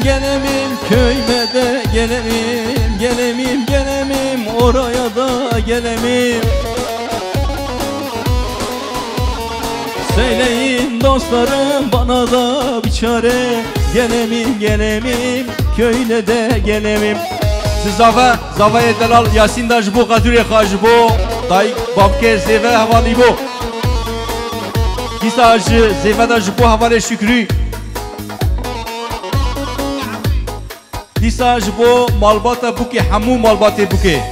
gelemim köyme de gelemim, gelemim gelemim oraya da gelemim. Söyleyin dostlarım bana da bir çare, gelemim gelemim köyne de gelemim. Zavaya delal Yasin da jibo Kaduriye kha jibo dayı babke zeve havali bo. Disa zeve da jibo havale Şükrü. Disa jibo malbata buke hamu malbate buke.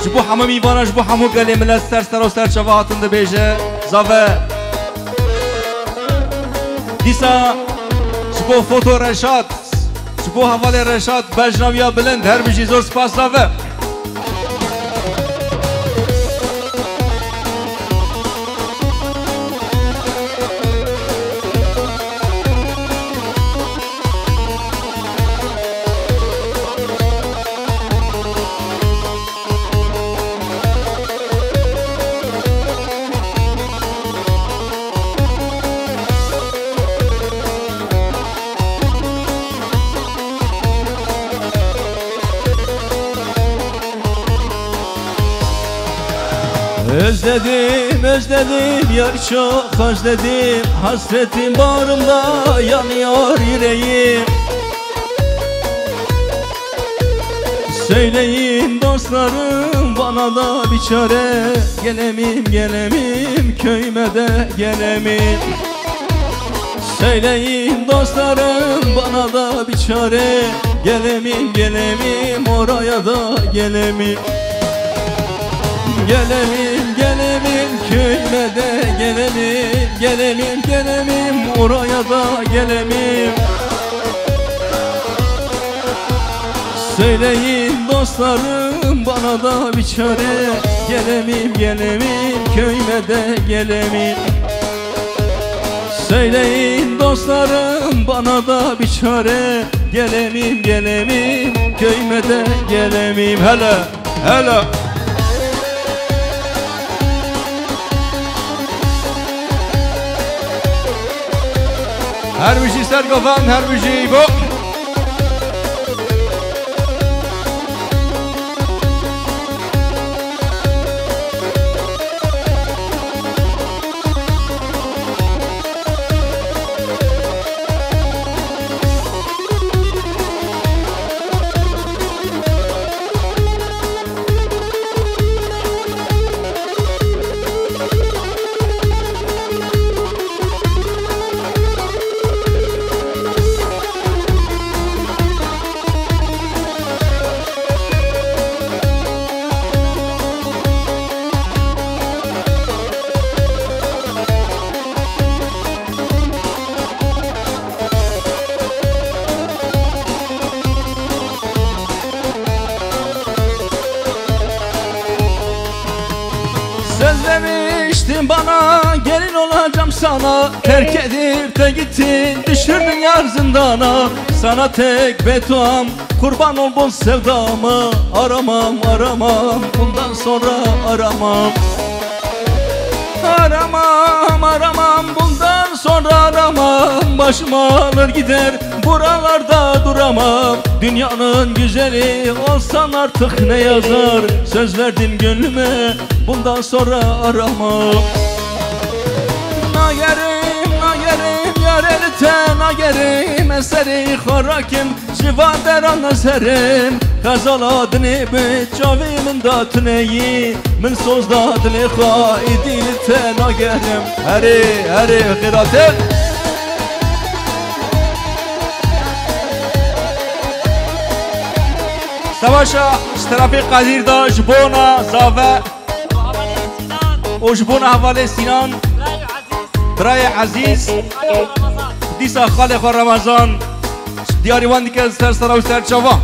Jibo hamu mivana jibo hamu gale millet ser ser çava hatında beje zave. Disa jibo foto reşat. Bu havale Reşat Bejnaviya Bilend her bir şey zor spasla ve özledim, özledim, yar çok özledim. Hasretim bağrımda yanıyor yüreğim. Söyleyin dostlarım bana da bir çare, gelemim, gelemim, köyme de gelemim. Söyleyin dostlarım bana da bir çare, gelemim, gelemim, oraya da gelemim. Gelemim, gelemim, köyme de gelemim, gelemim, gelemim, oraya da gelemim. Söyleyin dostlarım bana da bir çare, gelemim, gelemim, köyme de gelemim. Söyleyin dostlarım bana da bir çare, gelemim, gelemim, köyme de gelemim. Hele, hele. her bir şey sergafan her bir şey bu. Söz vermiştin bana gelin olacağım sana, terk edip de gittin düşürdün yar zindana. Sana tek bedduam kurban ol bu sevdama, aramam aramam bundan sonra aramam. Aramam aramam bundan sonra aramam, başıma alır gider buralarda duramam. Dünyanın güzeli olsan artık ne yazar, söz verdim gönlüme bundan sonra aramam. Nagerim nagerim yar elite nagerim, eseri harakim civa deran eserim. Kazaladını bit cavimin da tüneyi, min söz da dili haidini te nagerim. Heri heri hiratet. Savaşa Strafi Kadir da jibona zave o jibona havale Sinan Bray Aziz Disa Khale Khar Ramazan diyari wan dikel ser sara ser çava.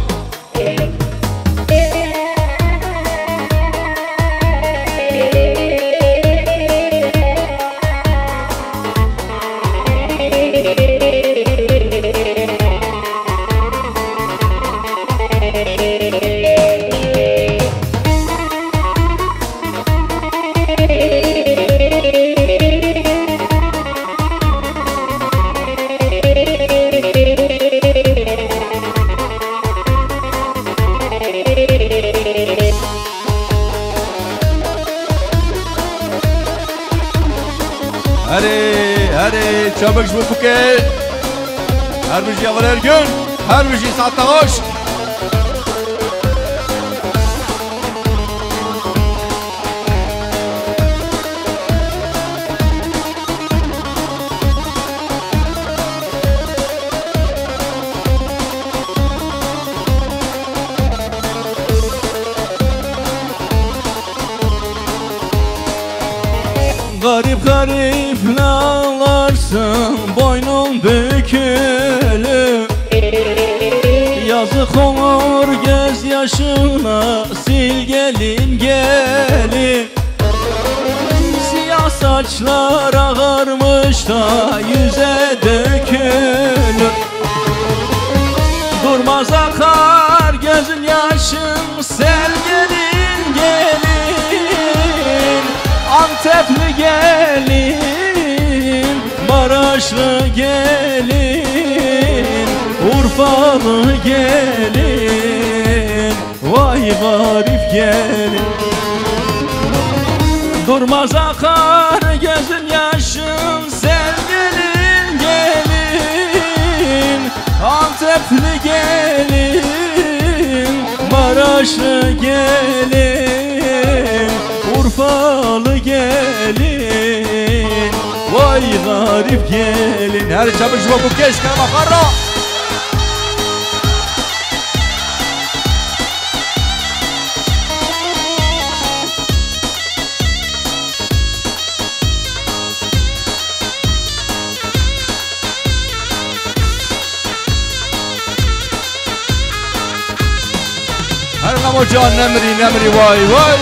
هري çabuk bu buke. Her bir şey var gün. Her bir şey saatte hoş. Garip garip ağlarsın, boynun bükülü. Yazık olur gözyaşına, sil gelin gelin. Siyah saçlar ağarmış da yüze dökülür. Durmaz akar gözün yaşın, sel gelin gelin. Antepli gelin, Maraşlı gelin, Urfalı gelin, vay garip gelin. Durmaz akar gözün yaşın, sen gelin gelin. Antepli gelin, Maraşlı gelin, Urfalı gelin, vay garip gelin. Her çabuk bu kez kalma karra. Her nama can nemri vay vay.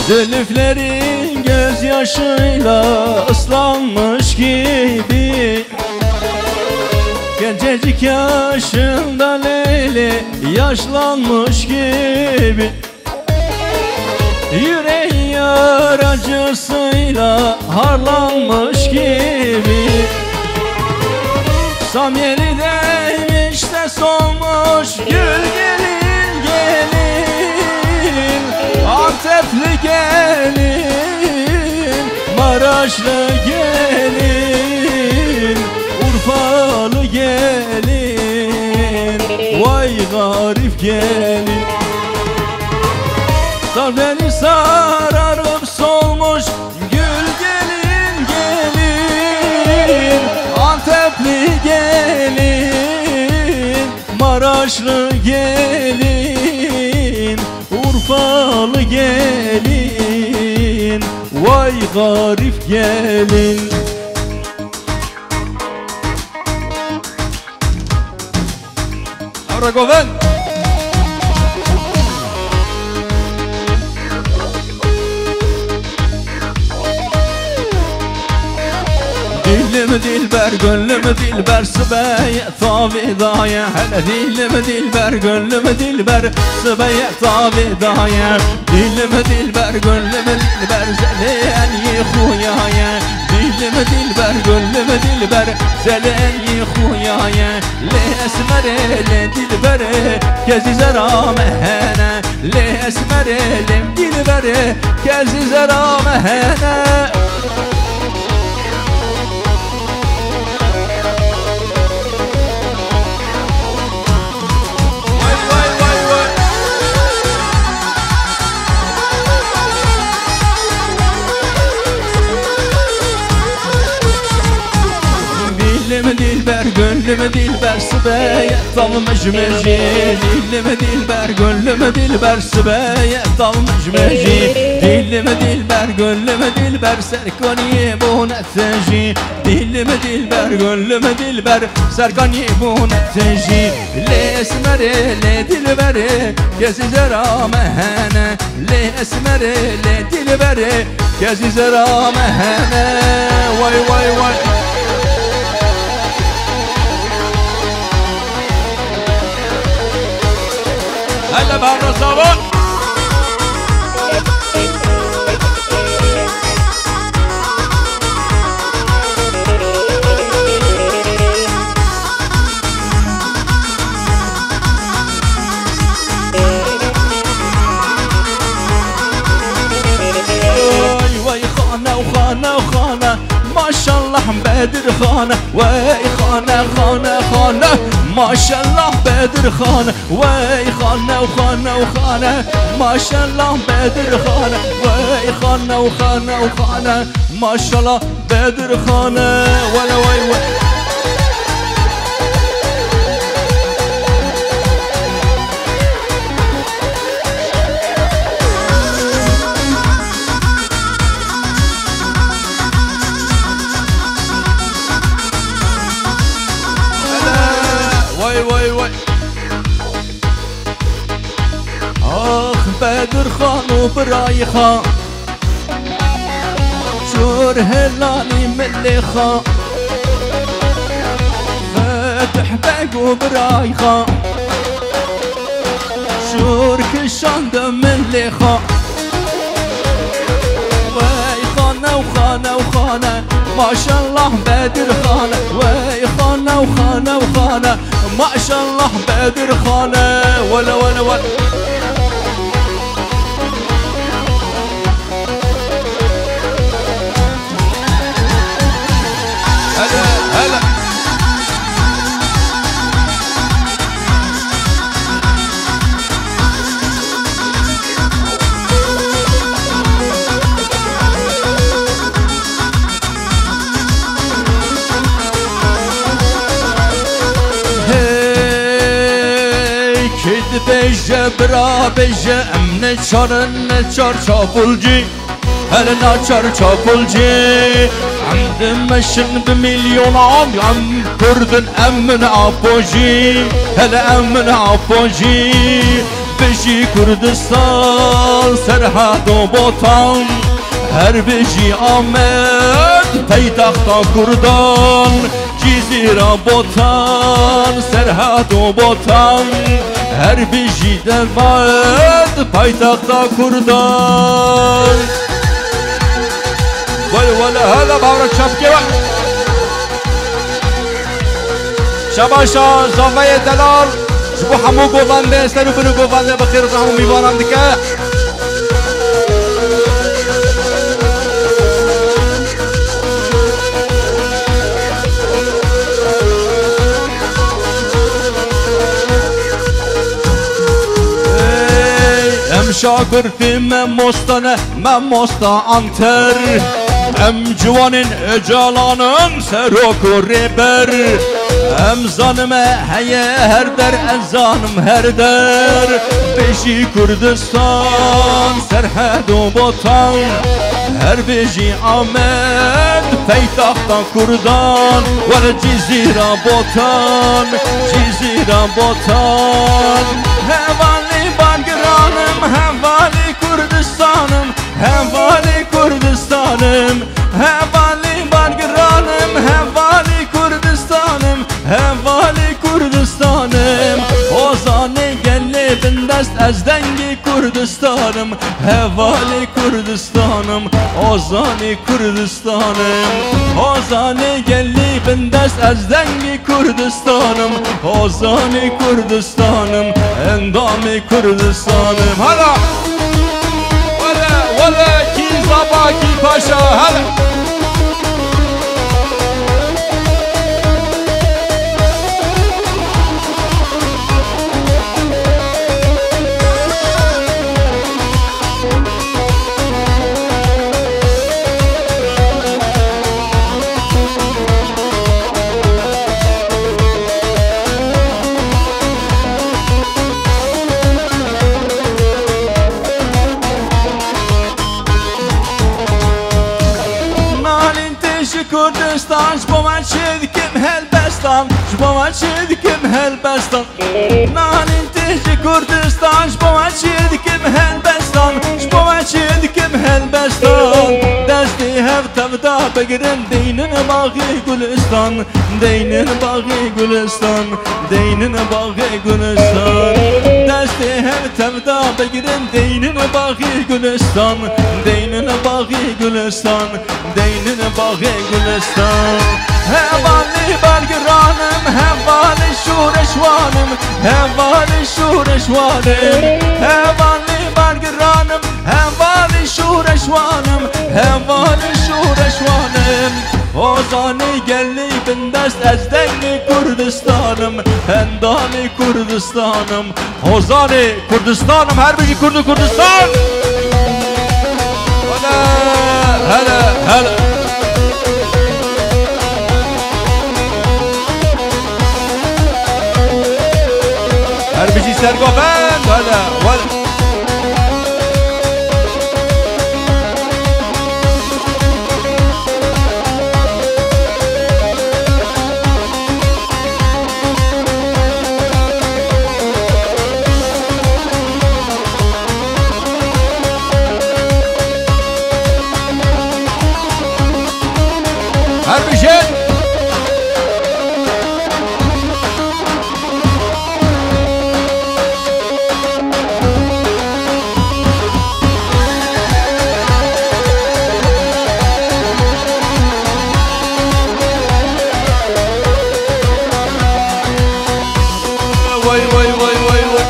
Zülüflerin gözyaşıyla ıslanmış gibi. Gencecik yaşında Leyli yaşlanmış gibi. Yüreğin yaracısıyla harlanmış gibi. Samyeli değmiş de solmuş gül gelin gelin. Antepli gelin, Maraşlı gelin, Urfalı gelin, vay garip gelin. Sar beni sararıp solmuş gül gelin gelin. Antepli gelin, Maraşlı gelin, Urfalı gelin, vay garip gelin. Avra Goven. Dilim dilber, gönlüm dilber, sıbeye tavidaya. Hele dilim dilber, gönlüm dilber, sıbeye tavidaya. Dilim dilber, gönlüm dilber, zelen yıhuyaya. Dilim dilber, gönlüm dilber, zelen yıhuyaya. Le esmere, le dilbere, kezi zera mehene. Le esmere, le dilbere, kezi zera mehene. Dilim dilber, gönlüm dilber, sıbeye dalmış meci. Dilim dilber, gönlüm dilber, sıbeye dalmış meci. Dilim dilber, gönlüm dilber, serkani bu neteci. Dilim dilber, gönlüm dilber, serkani bu neteci. Le esmere, le dilbere, gezi zera mehene. Le esmere, le dilbere, gezi zera mehene. Vay vay vay. هلا بهالرصاوة بابا ما شاء الله بدر خانه وي خانه خانه خانه ما شاء الله بدر خانه وي خانه وخانه وخانه ما شاء الله بدر خانه وي خانه وخانه وخانه ما شاء الله بدر خانه ولا وي وي بدر خان وبراي خان شور هلالي ملي خان فاتح باق وبراي خان شور كشان دم ملي خان وي خانة وخانة وخانة ما شاء الله بدر خانة وي خانة وخانة وخانة ما شاء الله بدر خانة ولا ولا ولا هلا hey kid beje bra beje emne çar çapulci hele naçar çapulci عم مشن بمليون عم كردن امن عبوجي هلا امن عبوجي بجي كردستان سرحد وبوطان هر بجي آمد پایتخت کردان جزیره بوطان سرحد وبوطان هر بجي درباد پایتخت کردان ولا هذا بابرك شبكة شباشا زافية دلال شبو حمو قوفانده استنو برو قوفانده بخير رحمو ميوانم دكا شاگردی من مستا انتر ام جوانین اجالانن سروک و ریبر ام زانم هیه هر در ازانم هر در بیشی کردستان سرحد و بوطان هر بیشی آمد پایتخت کردان ول جزیره بوطان هوالی بانگرانم هوالی کردستانم هوالی کردستانم هوالی بانگرانم هوالی کردستانم هوالی کردستانم اوزانی گلی بندست از دنگی کردستانم هوالی کردستانم اوزانی کردستانم اوزانی گلی بندست از دنگی کردستانم اوزانی کردستانم اندامی کردستانم هلا ولا کی زباکی پاشا هلا کردستان شبو من شدکم هلبستان شبو من شدکم هلبستان نالین تیج کردستان شبو من شدکم هلبستان شبو من شدکم هلبستان دستی هفتم دا بگرم دینن باغی گلستان دینن باغی گلستان دینن باغی گلستان دسته هم تمدا بگیرم دینن باغی گلستان دینن باغی گلستان دینن باغی گلستان هوالی برگرانم هوالی شورشوانم هوالی شورشوانم هوالی برگرانم هوالی شورشوانم هوالی شورشوانم Ozani gelli bin dest ez dengi Kurdistanım Endami Kurdistanım Ozani Kurdistanım her biri Kurdu Kurdistan Hele hele hele her biri sergofend hele hele her bir şey vay vay vay vay vay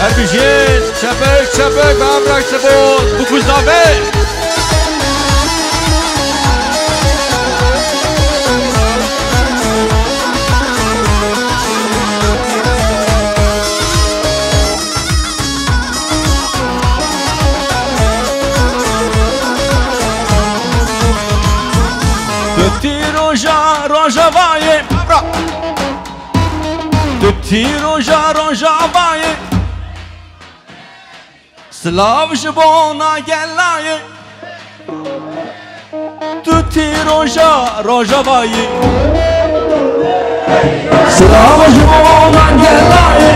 her bir şey çepek çepek ben bıraktı bu kuzave Tutti roja roja vaye Tutti roja roja vaye Slav jbona gelaye Tutti roja roja vaye Slav jbona gelaye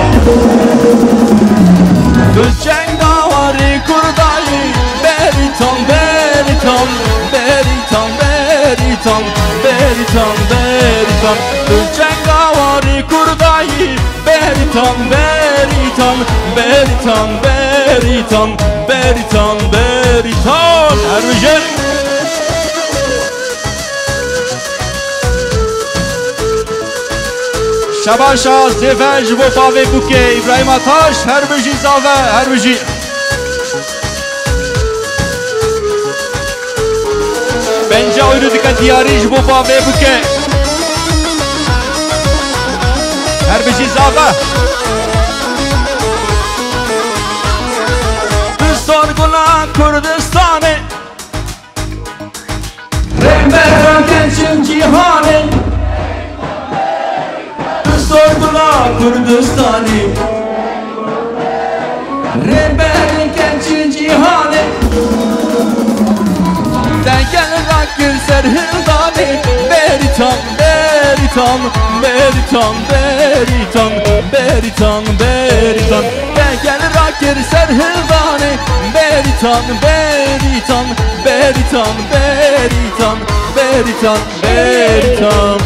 Tu cengavari kurdayi Beriton beriton beriton beriton beriton beriton Tu cengavari kurdayi Beriton beriton beriton beriton beriton beriton her bir şey Şabaşa Zefej Vopave Buke İbrahim Ataş her bir şey zave her bir şey Bence oyunu dikkat diyarij Vopave Buke her bir şey zave Sorgula Kurdistan'ı Rehber gençin cihanı Sorgula Kurdistan'ı Rehber gençin cihanı Denkel rakir serhildani Beriton beriton beriton beriton beriton beriton Denkel rakir serhildani Beriton beriton beriton beriton beriton beriton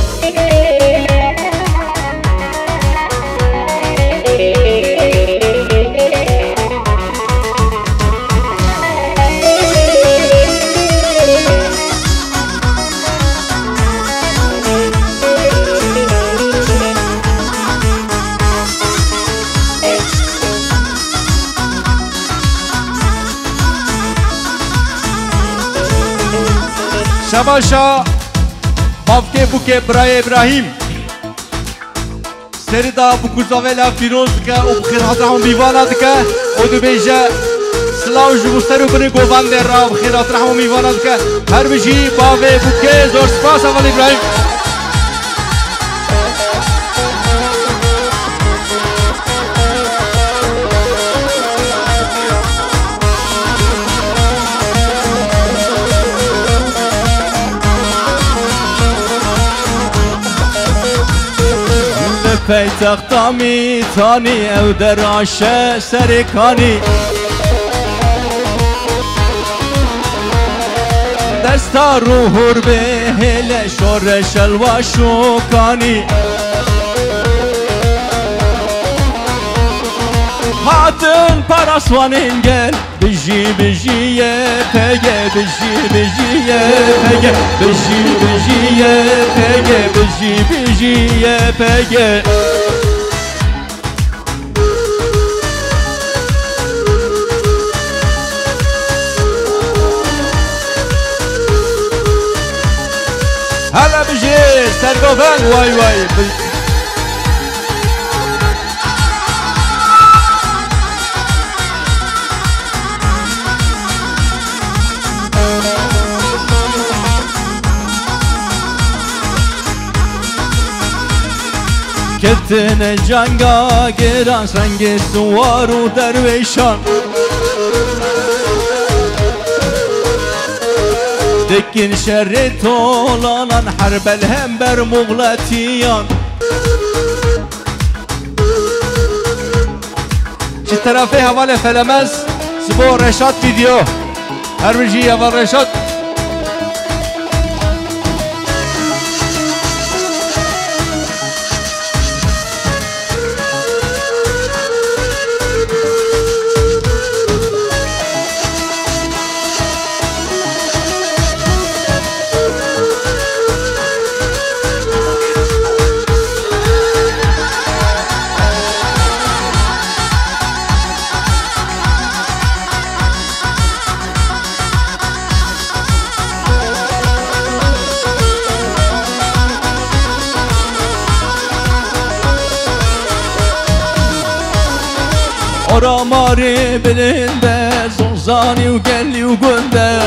Şabaşa Bavke Buke Braye İbrahim Serida bu kuzavela Firoz dike o bkhir hatrahum bivana dike o dubêje Slav ji bo ser û binê govan de ra bkhir hatrahum bivana dike her bir jî bavê Buke zor spas aval İbrahim پایتخت میتانی او در عشه سرکانی دستا روحور به هل شورش الواشوکانی هاتن پراسوانین گل بجی بجیه پگه بجی بجیه پگه بجی بجیه پگه بجی بجیه پگه هلا بجي سرقوفان واي واي کتن جنگا گران سنگ سوار و درویشان دکین شر طولانان حرب الهم بر مغلطیان چی طرفه حوال فلمز سبو رشاد ویدیو هر بجی اول رشاد Oramari bilinde Zonzani u gelli u günde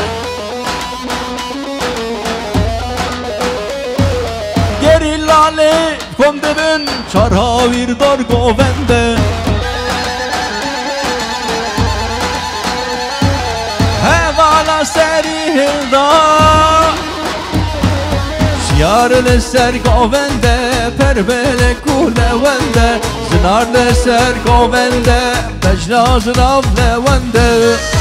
Geri lale komdebin Çarhavir dar govende Hevala seri hilda Şiyarlı ser govende Perbele kulevende Zinar de ser govende Bejna zinav levende